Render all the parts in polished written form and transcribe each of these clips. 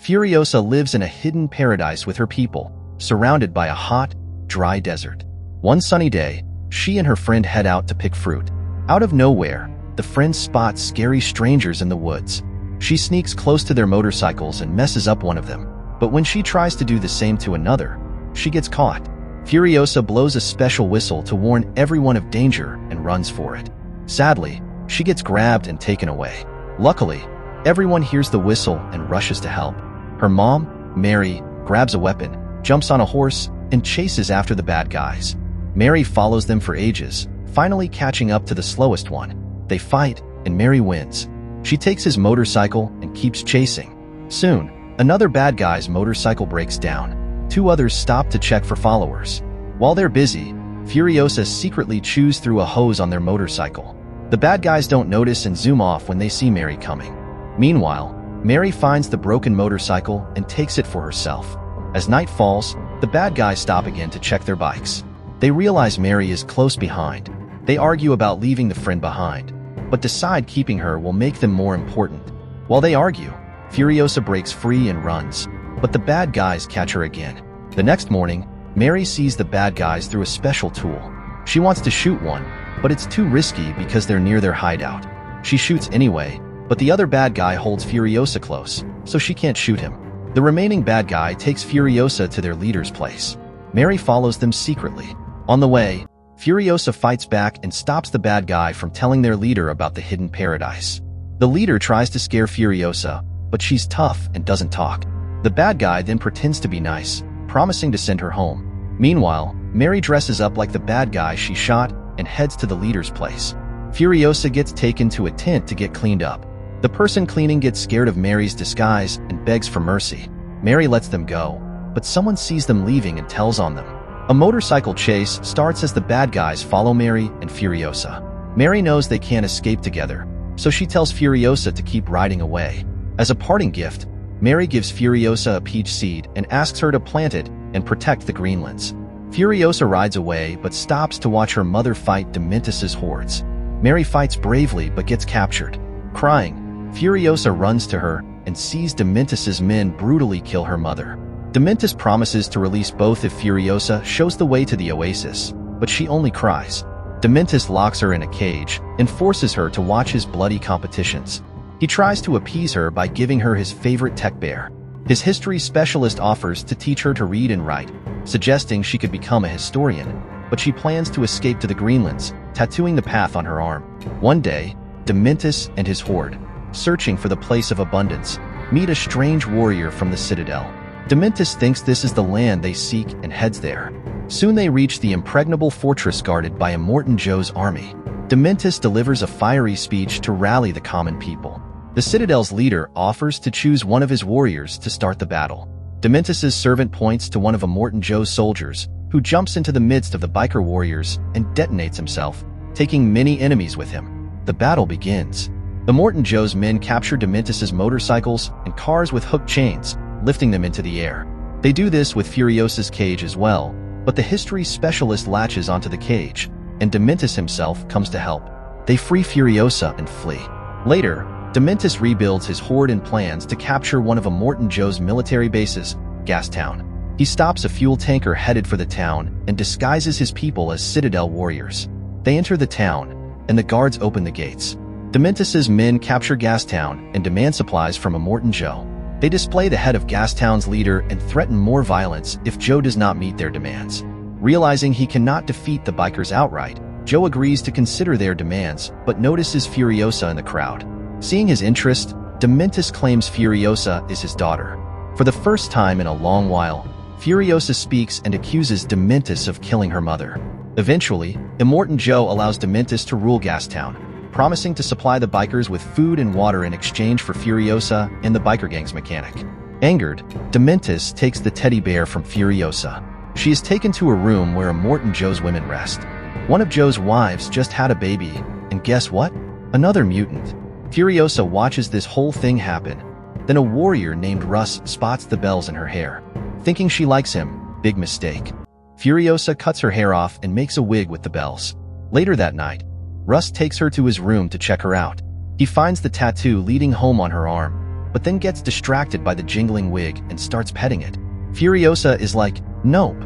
Furiosa lives in a hidden paradise with her people, surrounded by a hot, dry desert. One sunny day, she and her friend head out to pick fruit. Out of nowhere, the friend spots scary strangers in the woods. She sneaks close to their motorcycles and messes up one of them. But when she tries to do the same to another, she gets caught. Furiosa blows a special whistle to warn everyone of danger and runs for it. Sadly, she gets grabbed and taken away. Luckily, everyone hears the whistle and rushes to help. Her mom, Mary, grabs a weapon, jumps on a horse, and chases after the bad guys. Mary follows them for ages, finally catching up to the slowest one. They fight, and Mary wins. She takes his motorcycle and keeps chasing. Soon, another bad guy's motorcycle breaks down. Two others stop to check for followers. While they're busy, Furiosa secretly chews through a hose on their motorcycle. The bad guys don't notice and zoom off when they see Mary coming. Meanwhile, Mary finds the broken motorcycle and takes it for herself. As night falls, the bad guys stop again to check their bikes. They realize Mary is close behind. They argue about leaving the friend behind, but decide keeping her will make them more important. While they argue, Furiosa breaks free and runs, but the bad guys catch her again. The next morning, Mary sees the bad guys through a special tool. She wants to shoot one, but it's too risky because they're near their hideout. She shoots anyway, but the other bad guy holds Furiosa close, so she can't shoot him. The remaining bad guy takes Furiosa to their leader's place. Mary follows them secretly. On the way, Furiosa fights back and stops the bad guy from telling their leader about the hidden paradise. The leader tries to scare Furiosa, but she's tough and doesn't talk. The bad guy then pretends to be nice, promising to send her home. Meanwhile, Mary dresses up like the bad guy she shot and heads to the leader's place. Furiosa gets taken to a tent to get cleaned up. The person cleaning gets scared of Mary's disguise and begs for mercy. Mary lets them go, but someone sees them leaving and tells on them. A motorcycle chase starts as the bad guys follow Mary and Furiosa. Mary knows they can't escape together, so she tells Furiosa to keep riding away. As a parting gift, Mary gives Furiosa a peach seed and asks her to plant it and protect the Greenlands. Furiosa rides away but stops to watch her mother fight Dementus' hordes. Mary fights bravely but gets captured. Crying, Furiosa runs to her and sees Dementus' men brutally kill her mother. Dementus promises to release both if Furiosa shows the way to the oasis, but she only cries. Dementus locks her in a cage and forces her to watch his bloody competitions. He tries to appease her by giving her his favorite tech bear. His history specialist offers to teach her to read and write, suggesting she could become a historian, but she plans to escape to the Greenlands, tattooing the path on her arm. One day, Dementus and his horde, searching for the place of abundance, meet a strange warrior from the Citadel. Dementus thinks this is the land they seek and heads there. Soon they reach the impregnable fortress guarded by Immortan Joe's army. Dementus delivers a fiery speech to rally the common people. The Citadel's leader offers to choose one of his warriors to start the battle. Dementus' servant points to one of Immortan Joe's soldiers, who jumps into the midst of the biker warriors and detonates himself, taking many enemies with him. The battle begins. Immortan Joe's men capture Dementus' motorcycles and cars with hooked chains, lifting them into the air. They do this with Furiosa's cage as well, but the history specialist latches onto the cage, and Dementus himself comes to help. They free Furiosa and flee. Later, Dementus rebuilds his horde and plans to capture one of Immortan Joe's military bases, Gas Town. He stops a fuel tanker headed for the town and disguises his people as Citadel warriors. They enter the town, and the guards open the gates. Dementus' men capture Gas Town and demand supplies from Immortan Joe. They display the head of Gas Town's leader and threaten more violence if Joe does not meet their demands. Realizing he cannot defeat the bikers outright, Joe agrees to consider their demands, but notices Furiosa in the crowd. Seeing his interest, Dementus claims Furiosa is his daughter. For the first time in a long while, Furiosa speaks and accuses Dementus of killing her mother. Eventually, Immortan Joe allows Dementus to rule Gas Town, promising to supply the bikers with food and water in exchange for Furiosa and the biker gang's mechanic. Angered, Dementus takes the teddy bear from Furiosa. She is taken to a room where Immortan Joe's women rest. One of Joe's wives just had a baby, and guess what? Another mutant. Furiosa watches this whole thing happen. Then a warrior named Russ spots the bells in her hair. Thinking she likes him, big mistake. Furiosa cuts her hair off and makes a wig with the bells. Later that night, Russ takes her to his room to check her out. He finds the tattoo leading home on her arm. but then gets distracted by the jingling wig and starts petting it. Furiosa is like, "Nope,"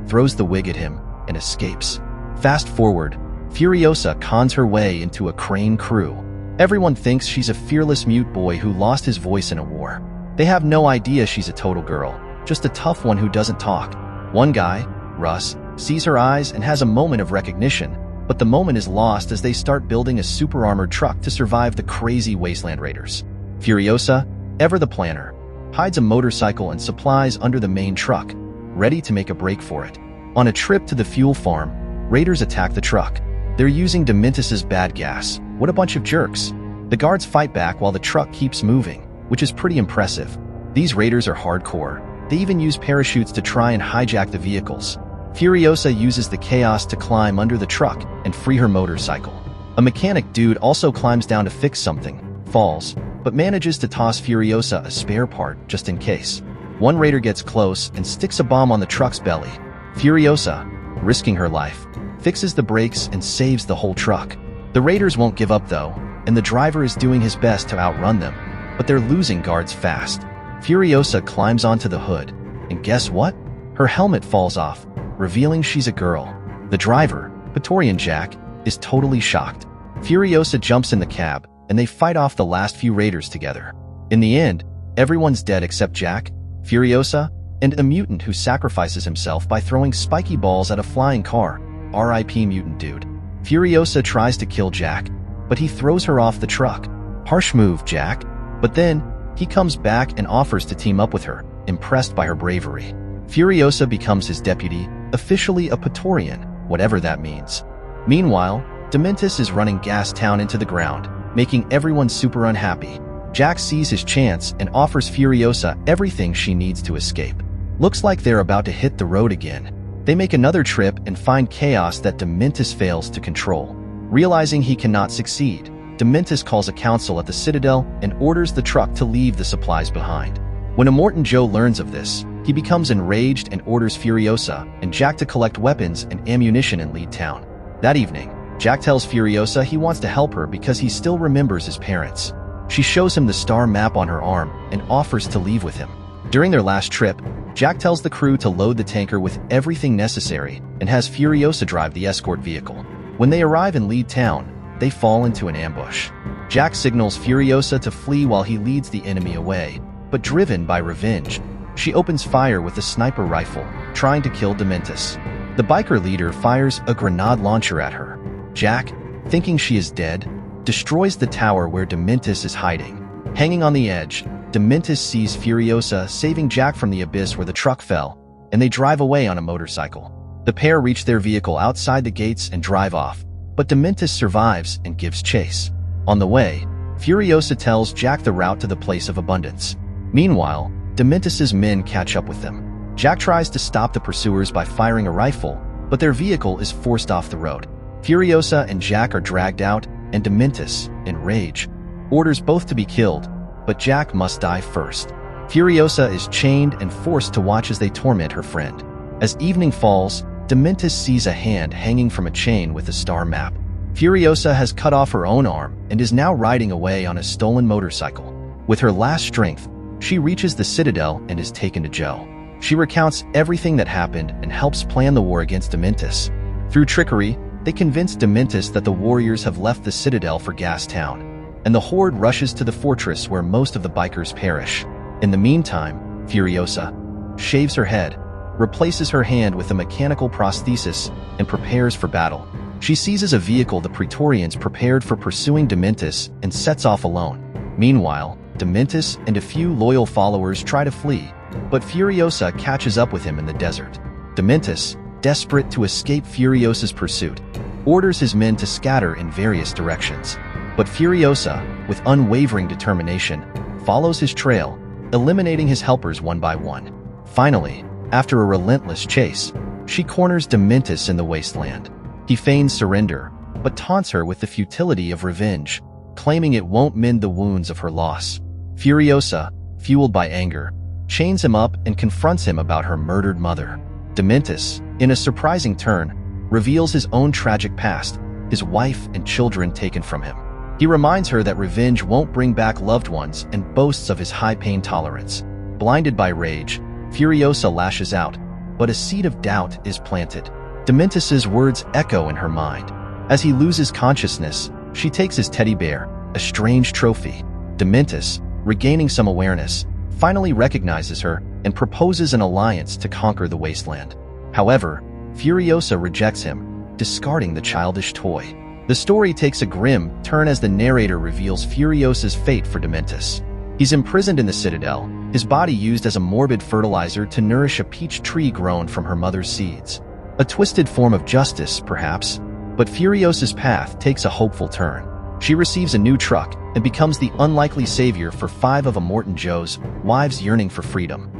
throws the wig at him, and escapes. Fast forward, Furiosa cons her way into a crane crew. Everyone thinks she's a fearless mute boy who lost his voice in a war. They have no idea she's a total girl, just a tough one who doesn't talk. One guy, Russ, sees her eyes and has a moment of recognition, but the moment is lost as they start building a super-armored truck to survive the crazy Wasteland raiders. Furiosa, ever the planner, hides a motorcycle and supplies under the main truck, ready to make a break for it. On a trip to the fuel farm, raiders attack the truck. They're using Dementus's bad gas. What a bunch of jerks. The guards fight back while the truck keeps moving, which is pretty impressive. These raiders are hardcore. They even use parachutes to try and hijack the vehicles. Furiosa uses the chaos to climb under the truck and free her motorcycle. A mechanic dude also climbs down to fix something, falls, but manages to toss Furiosa a spare part just in case. One raider gets close and sticks a bomb on the truck's belly. Furiosa, risking her life, fixes the brakes and saves the whole truck. The raiders won't give up though, and the driver is doing his best to outrun them, but they're losing guards fast. Furiosa climbs onto the hood, and guess what? Her helmet falls off, revealing she's a girl. The driver, Praetorian Jack, is totally shocked. Furiosa jumps in the cab, and they fight off the last few raiders together. In the end, everyone's dead except Jack, Furiosa, and a mutant who sacrifices himself by throwing spiky balls at a flying car. R.I.P. mutant dude. Furiosa tries to kill Jack, but he throws her off the truck. Harsh move, Jack. But then, he comes back and offers to team up with her, impressed by her bravery. Furiosa becomes his deputy, officially a Praetorian, whatever that means. Meanwhile, Dementus is running Gas Town into the ground, making everyone super unhappy. Jack sees his chance and offers Furiosa everything she needs to escape. Looks like they're about to hit the road again. They make another trip and find chaos that Dementus fails to control. Realizing he cannot succeed, Dementus calls a council at the Citadel and orders the truck to leave the supplies behind. When Immortan Joe learns of this, he becomes enraged and orders Furiosa and Jack to collect weapons and ammunition and leave town. That evening, Jack tells Furiosa he wants to help her because he still remembers his parents. She shows him the star map on her arm and offers to leave with him. During their last trip, Jack tells the crew to load the tanker with everything necessary and has Furiosa drive the escort vehicle. When they arrive in Lead Town, they fall into an ambush. Jack signals Furiosa to flee while he leads the enemy away, but driven by revenge, she opens fire with a sniper rifle, trying to kill Dementus. The biker leader fires a grenade launcher at her. Jack, thinking she is dead, destroys the tower where Dementus is hiding. Hanging on the edge, Dementus sees Furiosa saving Jack from the abyss where the truck fell, and they drive away on a motorcycle. The pair reach their vehicle outside the gates and drive off, but Dementus survives and gives chase. On the way, Furiosa tells Jack the route to the place of abundance. Meanwhile, Dementus's men catch up with them. Jack tries to stop the pursuers by firing a rifle, but their vehicle is forced off the road. Furiosa and Jack are dragged out, and Dementus, in rage, orders both to be killed, but Jack must die first. Furiosa is chained and forced to watch as they torment her friend. As evening falls, Dementus sees a hand hanging from a chain with a star map. Furiosa has cut off her own arm and is now riding away on a stolen motorcycle. With her last strength, she reaches the Citadel and is taken to Joe. She recounts everything that happened and helps plan the war against Dementus. Through trickery, they convince Dementus that the warriors have left the Citadel for Gas Town, and the horde rushes to the fortress where most of the bikers perish. In the meantime, Furiosa shaves her head, replaces her hand with a mechanical prosthesis, and prepares for battle. She seizes a vehicle the Praetorians prepared for pursuing Dementus and sets off alone. Meanwhile, Dementus and a few loyal followers try to flee, but Furiosa catches up with him in the desert. Dementus, desperate to escape Furiosa's pursuit, orders his men to scatter in various directions. But Furiosa, with unwavering determination, follows his trail, eliminating his helpers one by one. Finally, after a relentless chase, she corners Dementus in the Wasteland. He feigns surrender, but taunts her with the futility of revenge, claiming it won't mend the wounds of her loss. Furiosa, fueled by anger, chains him up and confronts him about her murdered mother. Dementus, in a surprising turn, reveals his own tragic past, his wife and children taken from him. He reminds her that revenge won't bring back loved ones and boasts of his high pain tolerance. Blinded by rage, Furiosa lashes out, but a seed of doubt is planted. Dementus's words echo in her mind. As he loses consciousness, she takes his teddy bear, a strange trophy. Dementus, regaining some awareness, finally recognizes her and proposes an alliance to conquer the Wasteland. However, Furiosa rejects him, discarding the childish toy. The story takes a grim turn as the narrator reveals Furiosa's fate for Dementus. He's imprisoned in the Citadel, his body used as a morbid fertilizer to nourish a peach tree grown from her mother's seeds. A twisted form of justice, perhaps, but Furiosa's path takes a hopeful turn. She receives a new truck and becomes the unlikely savior for 5 of Immortan Joe's wives yearning for freedom.